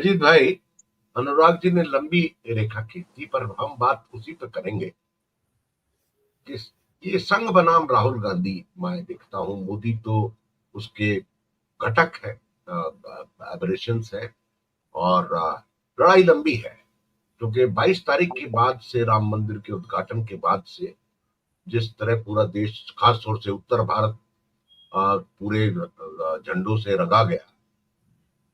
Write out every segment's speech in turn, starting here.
अजीत भाई, अनुराग जी ने लंबी रेखा खींची थी, पर हम बात उसी पे करेंगे कि ये संघ बनाम राहुल गांधी मैं देखता हूँ। मोदी तो उसके घटक है, एबरेशंस है। और लड़ाई लंबी है, क्योंकि 22 तारीख के बाद से, राम मंदिर के उद्घाटन के बाद से, जिस तरह पूरा देश, खास तौर से उत्तर भारत, पूरे झंडों से रंगा गया।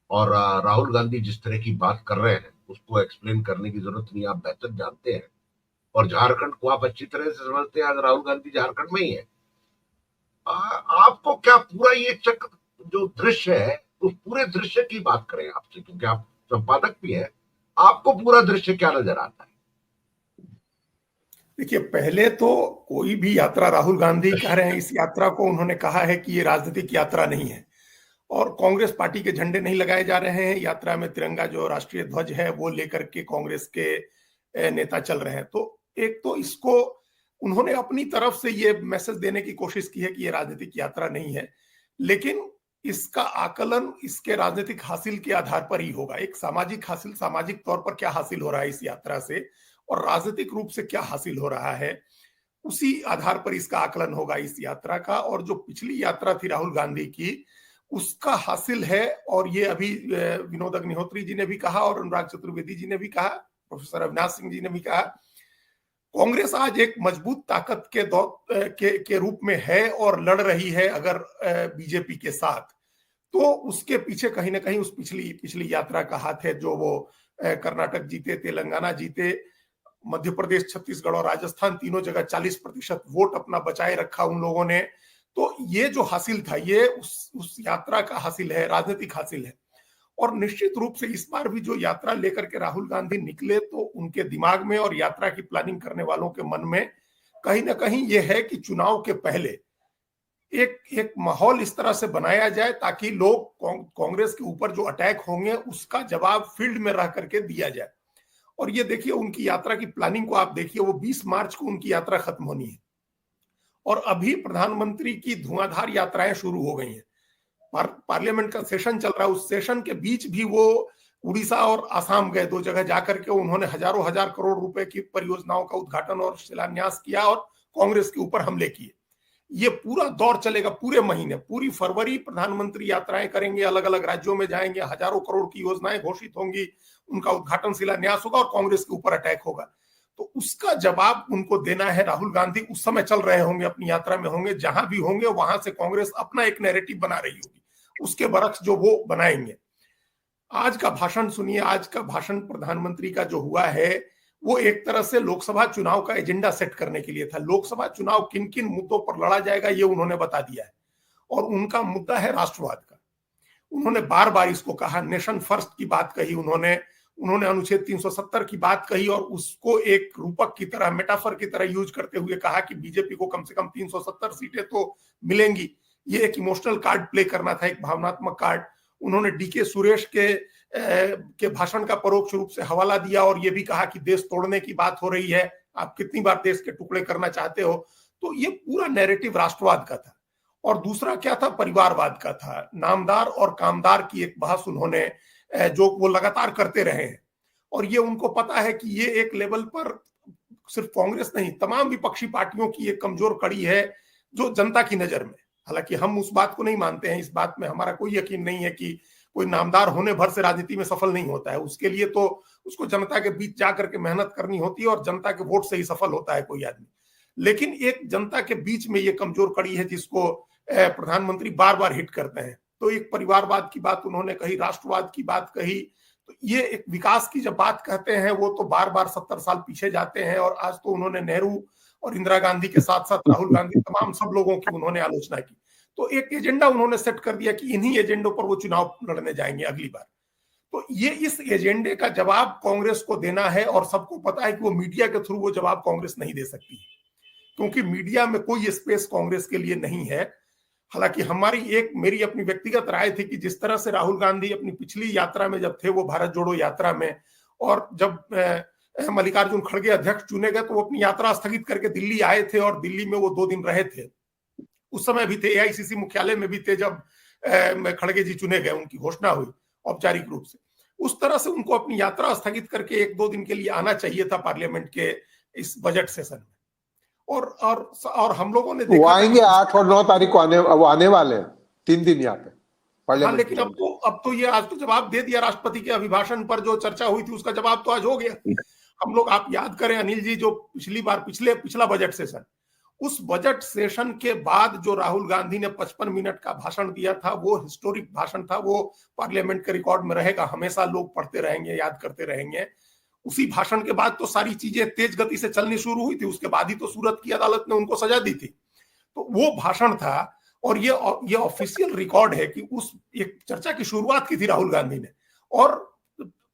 और राहुल गांधी जिस तरह की बात कर रहे हैं, उसको एक्सप्लेन करने की जरूरत नहीं, आप बेहतर जानते हैं। और झारखंड को आप अच्छी तरह से समझते हैं, आज राहुल गांधी झारखंड में ही है। आपको क्या पूरा ये चक्र जो दृश्य है, उस पूरे दृश्य की बात करें आपसे, क्योंकि आप संपादक भी हैं। आपको पूरा दृश्य क्या नजर आता है? देखिए, पहले तो कोई भी यात्रा राहुल गांधी कह रहे हैं, इस यात्रा को उन्होंने कहा है कि ये राजनीतिक यात्रा नहीं है और कांग्रेस पार्टी के झंडे नहीं लगाए जा रहे हैं। यात्रा में तिरंगा जो राष्ट्रीय ध्वज है वो लेकर के कांग्रेस के नेता चल रहे हैं। तो एक तो इसको उन्होंने अपनी तरफ से ये मैसेज देने की कोशिश की है कि ये राजनीतिक यात्रा नहीं है, लेकिन इसका आकलन इसके राजनीतिक हासिल के आधार पर ही होगा। एक सामाजिक हासिल, सामाजिक तौर पर क्या हासिल हो रहा है इस यात्रा से और राजनीतिक रूप से क्या हासिल हो रहा है, उसी आधार पर इसका आकलन होगा इस यात्रा का। और जो पिछली यात्रा थी राहुल गांधी की, उसका हासिल है। और ये अभी विनोद अग्निहोत्री जी ने भी कहा और अनुराग चतुर्वेदी जी ने भी कहा, प्रोफेसर अविनाश सिंह जी ने भी कहा, कांग्रेस आज एक मजबूत ताकत के दौर के रूप में है और लड़ रही है अगर बीजेपी के साथ। तो उसके पीछे कहीं ना कहीं उस पिछली पिछली यात्रा का हाथ है, जो वो कर्नाटक जीते, तेलंगाना जीते, मध्य प्रदेश, छत्तीसगढ़ और राजस्थान, तीनों जगह 40% वोट अपना बचाए रखा उन लोगों ने। तो ये जो हासिल था, ये उस यात्रा का हासिल है, राजनीतिक हासिल है। और निश्चित रूप से इस बार भी जो यात्रा लेकर के राहुल गांधी निकले, तो उनके दिमाग में और यात्रा की प्लानिंग करने वालों के मन में कहीं ना कहीं ये है कि चुनाव के पहले एक एक माहौल इस तरह से बनाया जाए ताकि लोग कांग्रेस के ऊपर जो अटैक होंगे उसका जवाब फील्ड में रह करके दिया जाए। और ये देखिए, उनकी यात्रा की प्लानिंग को आप देखिए, वो 20 मार्च को उनकी यात्रा खत्म होनी है और अभी प्रधानमंत्री की धुआंधार यात्राएं शुरू हो गई हैं। पार्लियामेंट का सेशन चल रहा है, उस सेशन के बीच भी वो उड़ीसा और आसाम गए। दो जगह जाकर के उन्होंने हजारों हजार करोड़ रुपए की परियोजनाओं का उद्घाटन और शिलान्यास किया और कांग्रेस के ऊपर हमले किए। ये पूरा दौर चलेगा पूरे महीने, पूरी फरवरी प्रधानमंत्री यात्राएं करेंगे, अलग अलग राज्यों में जाएंगे, हजारों करोड़ की योजनाएं घोषित होंगी, उनका उद्घाटन शिलान्यास होगा और कांग्रेस के ऊपर अटैक होगा। तो उसका जवाब उनको देना है। राहुल गांधी उस समय चल रहे होंगे, अपनी यात्रा में होंगे, जहां भी होंगे वहां से कांग्रेस अपना एक नैरेटिव बना रही होगी, उसके बरक्स जो वो बनाएंगे। आज का भाषण सुनिए, आज का भाषण प्रधानमंत्री का जो हुआ है, वो एक तरह से लोकसभा चुनाव का एजेंडा सेट करने के लिए था। लोकसभा चुनाव किन किन मुद्दों पर लड़ा जाएगा ये उन्होंने बता दिया है और उनका मुद्दा है राष्ट्रवाद का। उन्होंने बार बार इसको कहा, नेशन फर्स्ट की बात कही उन्होंने अनुच्छेद 370 की बात कही और उसको एक रूपक की तरह, मेटाफर की तरह यूज करते हुए कहा कि बीजेपी को कम से कम 370 सीटें तो मिलेंगी। ये एक इमोशनल कार्ड प्ले करना था, एक भावनात्मक कार्ड। उन्होंने डीके सुरेश के भाषण का परोक्ष रूप से हवाला दिया और ये भी कहा कि देश तोड़ने की बात हो रही है, आप कितनी बार देश के टुकड़े करना चाहते हो। तो ये पूरा नैरेटिव राष्ट्रवाद का था। और दूसरा क्या था, परिवारवाद का था। नामदार और कामदार की एक बहस उन्होंने, जो वो लगातार करते रहे हैं। और ये उनको पता है कि ये एक लेवल पर सिर्फ कांग्रेस नहीं, तमाम विपक्षी पार्टियों की एक कमजोर कड़ी है जो जनता की नजर में, हालांकि हम उस बात को नहीं मानते हैं, इस बात में हमारा कोई यकीन नहीं है कि कोई नामदार होने भर से राजनीति में सफल नहीं होता है। उसके लिए तो उसको जनता के बीच जाकर के मेहनत करनी होती है और जनता के वोट से ही सफल होता है कोई आदमी। लेकिन एक जनता के बीच में ये कमजोर कड़ी है जिसको प्रधानमंत्री बार बार हिट करते हैं। तो एक परिवारवाद की बात उन्होंने कही, राष्ट्रवाद की बात कही। तो ये एक विकास की जब बात कहते हैं, वो तो बार बार 70 साल पीछे जाते हैं। और आज तो उन्होंने नेहरू और इंदिरा गांधी के साथ साथ राहुल गांधी, तमाम सब लोगों की उन्होंने आलोचना की। तो एक एजेंडा उन्होंने सेट कर दिया कि इन्हीं एजेंडों पर वो चुनाव लड़ने जाएंगे अगली बार। तो ये इस एजेंडे का जवाब कांग्रेस को देना है और सबको पता है कि वो मीडिया के थ्रू वो जवाब कांग्रेस नहीं दे सकती, क्योंकि मीडिया में कोई स्पेस कांग्रेस के लिए नहीं है। हालांकि मेरी अपनी व्यक्तिगत राय थी कि जिस तरह से राहुल गांधी अपनी पिछली यात्रा में जब थे, वो भारत जोड़ो यात्रा में, और जब मल्लिकार्जुन खड़गे अध्यक्ष चुने गए तो वो अपनी यात्रा स्थगित करके दिल्ली आए थे और दिल्ली में वो 2 दिन रहे थे। उस समय भी थे, एआईसीसी मुख्यालय में भी थे जब खड़गे जी चुने गए, उनकी घोषणा हुई औपचारिक रूप से। उस तरह से उनको अपनी यात्रा स्थगित करके 1-2 दिन के लिए आना चाहिए था पार्लियामेंट के इस बजट सेशन में। और हम लोगों ने वो देखा था आएंगे कि 8 और 9 तारीख को वो आने वाले हैं 3 दिन यहाँ पे हाँ, पार्लियामेंट लेकिन में। अब तो ये आज तो जवाब दे दिया राष्ट्रपति के अभिभाषण पर, जो चर्चा हुई थी उसका जवाब तो आज हो गया। हम लोग, आप याद करें अनिल जी, जो पिछला बजट सेशन, उस बजट सेशन के बाद जो राहुल गांधी ने 55 मिनट का भाषण दिया था, वो हिस्टोरिक भाषण था, वो पार्लियामेंट के रिकॉर्ड में रहेगा, हमेशा लोग पढ़ते रहेंगे, याद करते रहेंगे। उसी भाषण के बाद तो सारी चीजें तेज गति से चलनी शुरू हुई थी, उसके बाद ही तो सूरत की अदालत ने उनको सजा दी थी। तो वो भाषण था, और ये ऑफिशियल रिकॉर्ड है कि उस एक चर्चा की शुरुआत की थी राहुल गांधी ने, और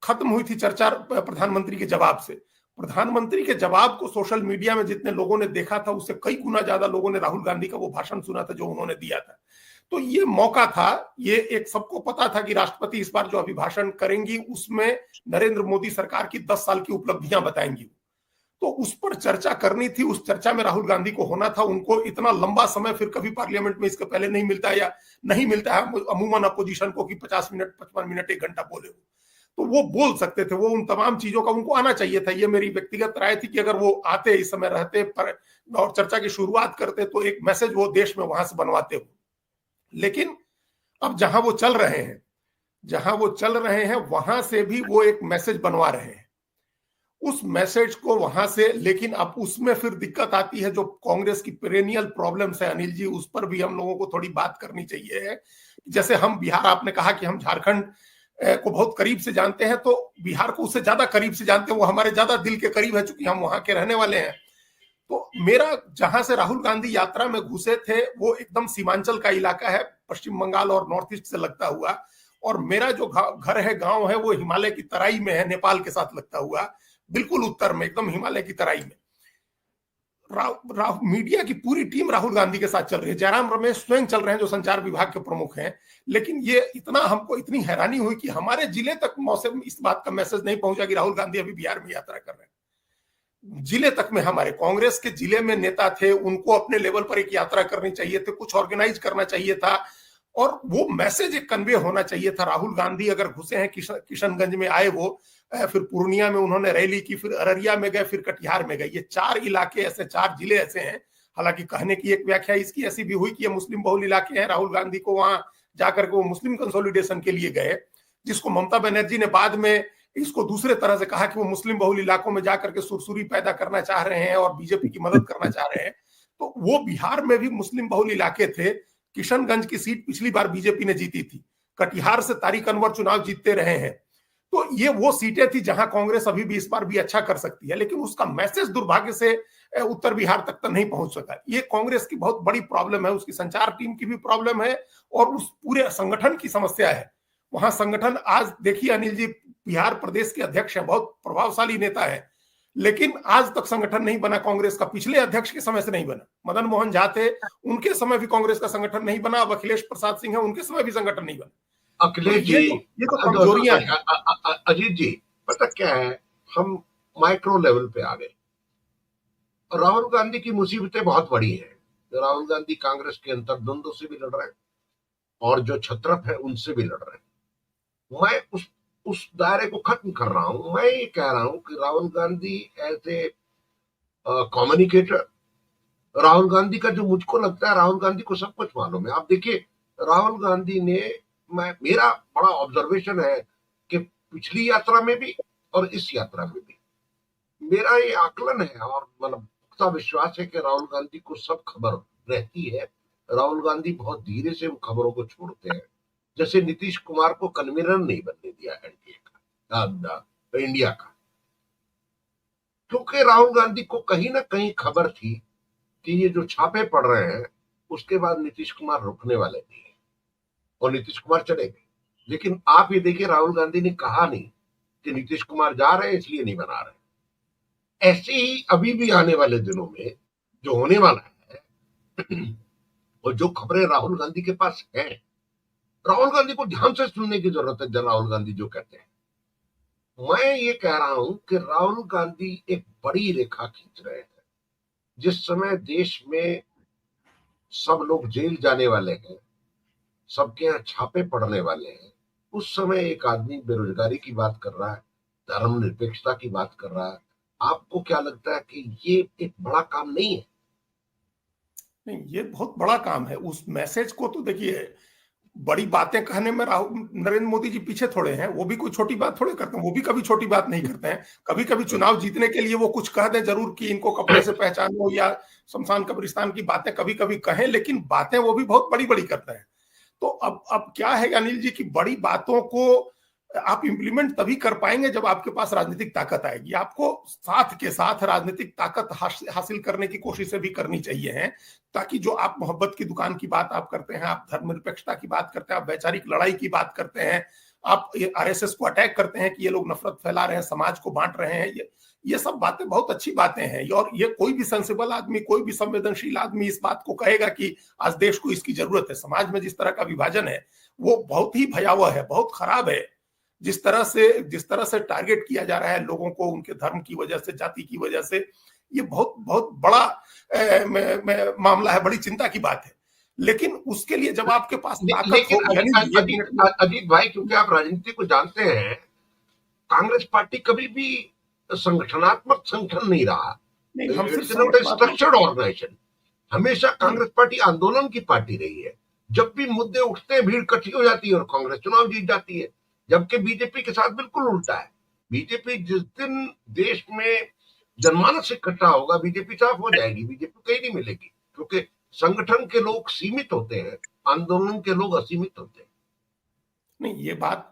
खत्म हुई थी चर्चा प्रधानमंत्री के जवाब से। प्रधानमंत्री के जवाब को सोशल मीडिया में जितने लोगों ने देखा था, उससे कई गुना ज्यादा लोगों ने राहुल गांधी का वो भाषण सुना था जो उन्होंने दिया था। तो ये मौका था, ये एक सबको पता था कि राष्ट्रपति इस बार जो अभिभाषण करेंगी उसमें नरेंद्र मोदी सरकार की 10 साल की उपलब्धियां बताएंगी, तो उस पर चर्चा करनी थी। उस चर्चा में राहुल गांधी को होना था। उनको इतना लंबा समय फिर कभी पार्लियामेंट में इसके पहले नहीं मिलता, या नहीं मिलता है अमूमन अपोजिशन को कि 50 मिनट 55 मिनट 1 घंटा बोले, तो वो बोल सकते थे। वो उन तमाम चीजों का उनको आना चाहिए था। ये मेरी व्यक्तिगत राय थी कि अगर वो आते, इस समय रहते पर और चर्चा की शुरुआत करते, तो एक मैसेज वो देश में वहां से बनवाते हो। लेकिन अब जहां वो चल रहे हैं वहां से भी वो एक मैसेज बनवा रहे हैं, उस मैसेज को वहां से। लेकिन अब उसमें फिर दिक्कत आती है, जो कांग्रेस की पेरेनियल प्रॉब्लम्स है अनिल जी, उस पर भी हम लोगों को थोड़ी बात करनी चाहिए। जैसे हम बिहार, आपने कहा कि हम झारखंड को बहुत करीब से जानते हैं, तो बिहार को उससे ज्यादा करीब से जानते हैं, वो हमारे ज्यादा दिल के करीब है, चूंकि हम वहां के रहने वाले हैं। तो मेरा, जहां से राहुल गांधी यात्रा में घुसे थे, वो एकदम सीमांचल का इलाका है, पश्चिम बंगाल और नॉर्थ ईस्ट से लगता हुआ। और मेरा जो घर है, गांव है, वो हिमालय की तराई में है, नेपाल के साथ लगता हुआ, बिल्कुल उत्तर में, एकदम हिमालय की तराई में। मीडिया की पूरी टीम राहुल गांधी के साथ चल रही है। जयराम रमेश स्वयं चल रहे हैं, जो संचार विभाग के प्रमुख हैं। लेकिन ये हमको इतनी हैरानी हुई कि हमारे जिले तक मौसम इस बात का मैसेज नहीं पहुंचा कि राहुल गांधी अभी बिहार में यात्रा कर रहे हैं। जिले तक में, हमारे कांग्रेस के जिले में नेता थे, उनको अपने लेवल पर एक यात्रा करनी चाहिए थी, कुछ ऑर्गेनाइज करना चाहिए था, और वो मैसेज एक कन्वे होना चाहिए था। राहुल गांधी अगर घुसे हैं, किशनगंज में आए, वो फिर पूर्णिया में उन्होंने रैली की, फिर अररिया में गए, फिर कटिहार में गए। ये 4 इलाके ऐसे, 4 जिले ऐसे हैं। हालांकि कहने की एक व्याख्या इसकी ऐसी भी हुई कि ये मुस्लिम बहुल इलाके हैं, राहुल गांधी को वहां जाकर के वो मुस्लिम कंसोलिडेशन के लिए गए, जिसको ममता बनर्जी ने बाद में इसको दूसरे तरह से कहा कि वो मुस्लिम बहुल इलाकों में जाकर के सुरसुरी पैदा करना चाह रहे हैं और बीजेपी की मदद करना चाह रहे हैं। तो वो बिहार में भी मुस्लिम बहुल इलाके थे। किशनगंज की सीट पिछली बार बीजेपी ने जीती थी, कटिहार से तारिक अनवर चुनाव जीतते रहे हैं। तो ये वो सीटें थी जहां कांग्रेस अभी भी इस बार भी अच्छा कर सकती है, लेकिन उसका मैसेज दुर्भाग्य से उत्तर बिहार तक तो नहीं पहुंच सका। ये कांग्रेस की बहुत बड़ी प्रॉब्लम है, उसकी संचार टीम की भी प्रॉब्लम है, और उस पूरे संगठन की समस्या है। वहां संगठन, आज देखिए अनिल जी, बिहार प्रदेश के अध्यक्ष हैं, बहुत प्रभावशाली नेता है, लेकिन आज तक संगठन नहीं बना कांग्रेस का। पिछले अध्यक्ष के समय से नहीं बना। मदन मोहन झा थे, उनके समय भी कांग्रेस का संगठन नहीं बना। अब अखिलेश प्रसाद सिंह है, उनके समय भी संगठन नहीं बना। अखिलेश जी, ये तो कमजोरियां हैं। अजीत जी, पता क्या है, हम माइक्रो लेवल पे आ गए। राहुल गांधी की मुसीबतें बहुत बड़ी हैं। राहुल गांधी कांग्रेस के अंतर्द्वंद्व से भी लड़ रहे हैं, और जो छत्रप है उनसे भी लड़ रहे हैं। मैं उस दायरे को खत्म कर रहा हूं। मैं ये कह रहा हूं कि Rahul Gandhi as a communicator, Rahul Gandhi का जो, मुझको लगता है राहुल गांधी को सब कुछ मालूम है। आप देखिए, राहुल गांधी ने, मेरा बड़ा ऑब्जर्वेशन है कि पिछली यात्रा में भी और इस यात्रा में भी मेरा ये आकलन है, और मतलब पुख्ता विश्वास है कि राहुल गांधी को सब खबर रहती है। राहुल गांधी बहुत धीरे से उन खबरों को छोड़ते हैं। जैसे नीतीश कुमार को कन्वीनर नहीं बनने दिया एनडीए का, इंडिया का, क्योंकि राहुल गांधी को कहीं ना कहीं खबर थी कि ये जो छापे पड़ रहे हैं, उसके बाद नीतीश कुमार रुकने वाले नहीं है, और नीतीश कुमार चले गए। लेकिन आप ये देखिए, राहुल गांधी ने कहा नहीं कि नीतीश कुमार जा रहे हैं इसलिए नहीं बना रहे। ऐसे ही अभी भी आने वाले दिनों में जो होने वाला है, और जो खबरें राहुल गांधी के पास हैं, राहुल गांधी को ध्यान से सुनने की जरूरत है। राहुल गांधी जो कहते हैं, मैं ये कह रहा हूं कि राहुल गांधी एक बड़ी रेखा खींच रहे हैं। जिस समय देश में सब लोग जेल जाने वाले हैं, सबके यहाँ छापे पड़ने वाले हैं, उस समय एक आदमी बेरोजगारी की बात कर रहा है, धर्मनिरपेक्षता की बात कर रहा है। आपको क्या लगता है कि ये एक बड़ा काम नहीं है? नहीं, ये बहुत बड़ा काम है। उस मैसेज को तो देखिए, बड़ी बातें कहने में राहुल नरेंद्र मोदी जी पीछे थोड़े हैं। वो भी कोई छोटी बात थोड़े करते हैं, वो भी कभी छोटी बात नहीं करते हैं। कभी कभी चुनाव जीतने के लिए वो कुछ कह दें जरूर कि इनको कपड़े से पहचानो या शमशान कब्रिस्तान की बातें कभी कभी कहें, लेकिन बातें वो भी बहुत बड़ी बड़ी करते हैं। तो अब क्या है अनिल जी की, बड़ी बातों को आप इंप्लीमेंट तभी कर पाएंगे जब आपके पास राजनीतिक ताकत आएगी। आपको साथ के साथ राजनीतिक ताकत हासिल करने की कोशिशें भी करनी चाहिए हैं, ताकि जो आप मोहब्बत की दुकान की बात आप करते हैं, आप धर्मनिरपेक्षता की बात करते हैं, आप वैचारिक लड़ाई की बात करते हैं, आप आरएसएस को अटैक करते हैं कि ये लोग नफरत फैला रहे हैं, समाज को बांट रहे हैं, ये सब बातें बहुत अच्छी बातें हैं। और ये कोई भी सेंसिबल आदमी, कोई भी संवेदनशील आदमी इस बात को कहेगा कि आज देश को इसकी जरूरत है। समाज में जिस तरह का विभाजन है वो बहुत ही भयावह है, बहुत खराब है। जिस तरह से टारगेट किया जा रहा है लोगों को उनके धर्म की वजह से, जाति की वजह से, ये बहुत बहुत बड़ा मामला है, बड़ी चिंता की बात है। लेकिन उसके लिए जब आपके पास ताकत हो, अजीत भाई, क्योंकि आप राजनीति को जानते हैं, कांग्रेस पार्टी कभी भी संगठनात्मक संगठन नहीं रहा। Structured organisation. हमेशा कांग्रेस पार्टी आंदोलन की पार्टी रही है। जब भी मुद्दे उठते हैं भीड़ इकट्ठी हो जाती है और कांग्रेस चुनाव जीत जाती है। जबकि बीजेपी के साथ बिल्कुल उल्टा है। बीजेपी जिस दिन देश में जनमानस इकट्ठा होगा, बीजेपी साफ हो जाएगी, बीजेपी कहीं नहीं मिलेगी, क्योंकि संगठन के लोग सीमित होते हैं, आंदोलन के लोग असीमित होते हैं। नहीं,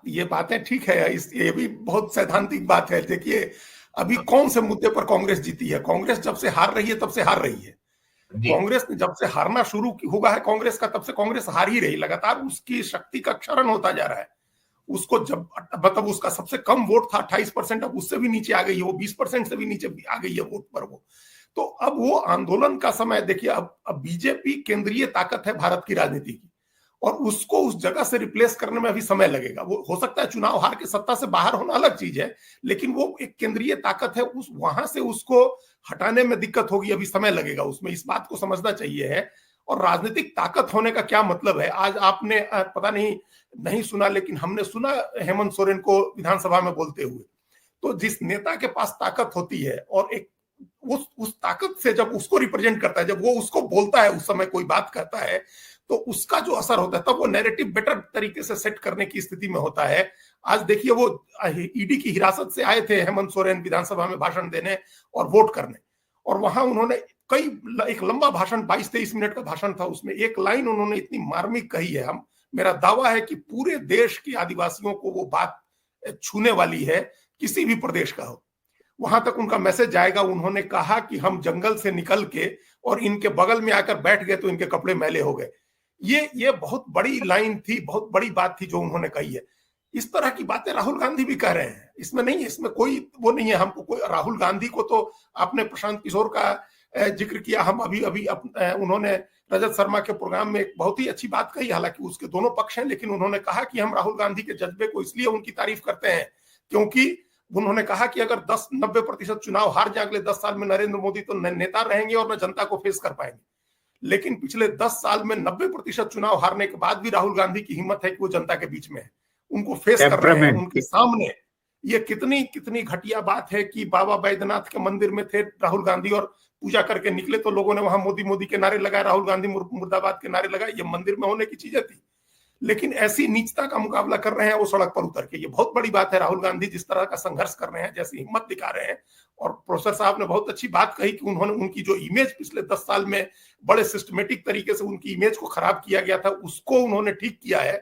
ये बातें ठीक है, ये भी बहुत सैद्धांतिक बात है। देखिए, अभी कौन से मुद्दे पर कांग्रेस जीती है? कांग्रेस जब से हार रही है तब से हार रही है। कांग्रेस ने जब से हारना शुरू हुआ है कांग्रेस का, तब से कांग्रेस हार ही रही। लगातार उसकी शक्ति का क्षरण होता जा रहा है। उसको जब मतलब उसका सबसे कम वोट था 28%, अब उससे भी नीचे आ गई है, वो 20% से भी नीचे आ गई है वोट पर वो। तो अब वो आंदोलन का समय देखिए। अब बीजेपी केंद्रीय ताकत है भारत की राजनीति की, और उसको उस जगह से रिप्लेस करने में अभी समय लगेगा। वो हो सकता है चुनाव हार के सत्ता से बाहर होना अलग चीज है, लेकिन वो एक केंद्रीय ताकत है, उस वहां से उसको हटाने में दिक्कत होगी, अभी समय लगेगा उसमें। इस बात को समझना चाहिए है। और राजनीतिक ताकत होने का क्या मतलब है? आज आपने पता नहीं सुना, लेकिन हमने सुना हेमंत सोरेन को विधानसभा में बोलते हुए। तो जिस नेता के पास ताकत होती है और एक उस ताकत से जब उसको रिप्रेजेंट करता है, जब वो उसको बोलता है, उस समय कोई बात कहता है, तो उसका जो असर होता है, तब वो नैरेटिव बेटर तरीके से सेट करने की स्थिति में होता है। आज देखिए, वो ईडी की हिरासत से आए थे हेमंत सोरेन विधानसभा में भाषण देने और वोट करने, और वहां उन्होंने एक लंबा भाषण, 22-23 मिनट का भाषण था, उसमें एक लाइन उन्होंने इतनी मार्मिक कही है, मेरा दावा है कि पूरे देश के आदिवासियों को वो बात छूने वाली है, किसी भी प्रदेश का हो, वहां तक उनका मैसेज जाएगा। उन्होंने कहा कि हम जंगल से निकल के और इनके बगल में आकर बैठ गए तो इनके कपड़े मैले हो गए। ये बहुत बड़ी लाइन थी, बहुत बड़ी बात थी जो उन्होंने कही है। इस तरह की बातें राहुल गांधी भी कह रहे हैं, इसमें नहीं है, इसमें कोई वो नहीं है। हमको कोई, राहुल गांधी को तो आपने प्रशांत किशोर का जिक्र किया, हम अभी उन्होंने रजत शर्मा के प्रोग्राम में एक बहुत ही अच्छी बात कही, हालांकि उसके दोनों पक्ष हैं, लेकिन उन्होंने कहा कि हम राहुल गांधी के जज्बे को इसलिए उनकी तारीफ करते हैं क्योंकि उन्होंने कहा कि अगर 10-90% चुनाव हार जाए अगले 10 साल में, नरेंद्र मोदी तो न नेता रहेंगे और न जनता को फेस कर पाएंगे। लेकिन पिछले 10 साल में 90% चुनाव हारने के बाद भी राहुल गांधी की हिम्मत है कि वो जनता के बीच में है, उनको फेस कर रहे हैं, उनके सामने। ये कितनी घटिया बात है कि बाबा बैद्यनाथ के मंदिर में थे राहुल गांधी और पूजा करके निकले तो लोगों ने वहां मोदी मोदी के नारे लगाए, राहुल गांधी मुर्दाबाद के नारे लगाए। ये मंदिर में होने की चीजें थी, लेकिन ऐसी नीचता का मुकाबला कर रहे हैं वो सड़क पर उतर के। ये बहुत बड़ी बात है। राहुल गांधी जिस तरह का संघर्ष कर रहे हैं, जैसी हिम्मत दिखा रहे हैं, और प्रोफेसर साहब ने बहुत अच्छी बात कही कि उन्होंने उनकी जो इमेज पिछले 10 साल में बड़े सिस्टमेटिक तरीके से उनकी इमेज को खराब किया गया था, उसको उन्होंने ठीक किया है।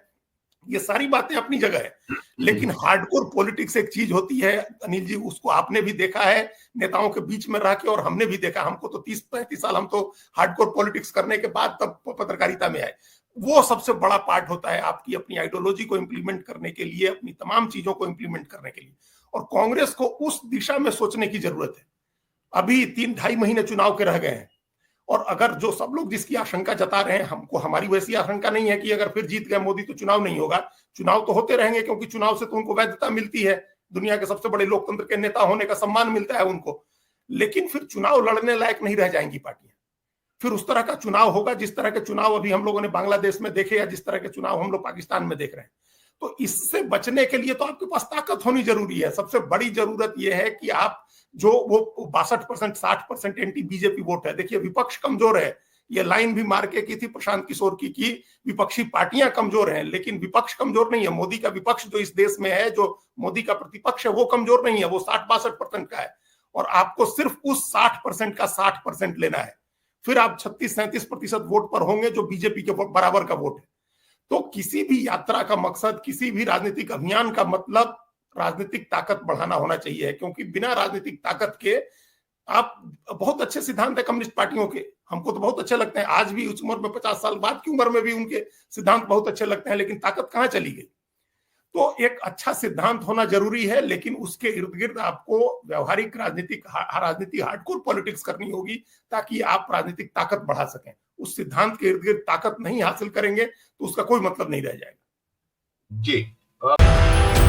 ये सारी बातें अपनी जगह है, लेकिन हार्डकोर पॉलिटिक्स एक चीज होती है अनिल जी, उसको आपने भी देखा है नेताओं के बीच में रह के, और हमने भी देखा। हमको तो 30-35 साल, हम तो हार्डकोर पॉलिटिक्स करने के बाद तब पत्रकारिता में आए। वो सबसे बड़ा पार्ट होता है आपकी अपनी आइडियोलॉजी को इंप्लीमेंट करने के लिए, अपनी तमाम चीजों को इंप्लीमेंट करने के लिए, और कांग्रेस को उस दिशा में सोचने की जरूरत है। अभी 3-2.5 महीने चुनाव के रह गए हैं, और अगर जो सब लोग जिसकी आशंका जता रहे हैं, हमको हमारी वैसी आशंका नहीं है कि अगर फिर जीत गए मोदी तो चुनाव नहीं होगा। चुनाव तो होते रहेंगे, क्योंकि चुनाव से तो उनको वैधता मिलती है, दुनिया के सबसे बड़े लोकतंत्र के नेता होने का सम्मान मिलता है उनको। लेकिन फिर चुनाव लड़ने लायक नहीं रह जाएंगी पार्टियां। फिर उस तरह का चुनाव होगा जिस तरह के चुनाव अभी हम लोगों ने बांग्लादेश में देखे, या जिस तरह के चुनाव हम लोग पाकिस्तान में देख रहे हैं। तो इससे बचने के लिए तो आपके पास ताकत होनी जरूरी है। सबसे बड़ी जरूरत यह है कि आप जो वो 62% 60% एंटी बीजेपी वोट है, देखिए विपक्ष कमजोर है, ये लाइन भी मार के की थी प्रशांत किशोर की कि विपक्षी पार्टियां कमजोर हैं, लेकिन विपक्ष कमजोर नहीं है। मोदी का विपक्ष जो इस देश में है, जो मोदी का प्रतिपक्ष है, वो कमजोर नहीं है, वो 60-62% का है। और आपको सिर्फ उस 60% का 60% लेना है, फिर आप 36-37% वोट पर होंगे जो बीजेपी के बराबर का वोट है। तो किसी भी यात्रा का मकसद, किसी भी राजनीतिक अभियान का मतलब राजनीतिक ताकत बढ़ाना होना चाहिए, क्योंकि बिना राजनीतिक ताकत के आप बहुत अच्छे सिद्धांत है कम्युनिस्ट पार्टियों के, हमको तो बहुत अच्छे लगते हैं, आज भी उस उम्र में 50 साल बाद की उम्र में भी उनके सिद्धांत बहुत अच्छे लगते हैं, लेकिन ताकत कहां चली गई। तो एक अच्छा सिद्धांत होना जरूरी है, लेकिन उसके इर्द गिर्द आपको व्यवहारिक राजनीति हार्डकोर पॉलिटिक्स करनी होगी, ताकि आप राजनीतिक ताकत बढ़ा सकें। उस सिद्धांत के इर्द गिर्द ताकत नहीं हासिल करेंगे तो उसका कोई मतलब नहीं रह जाएगा। जी।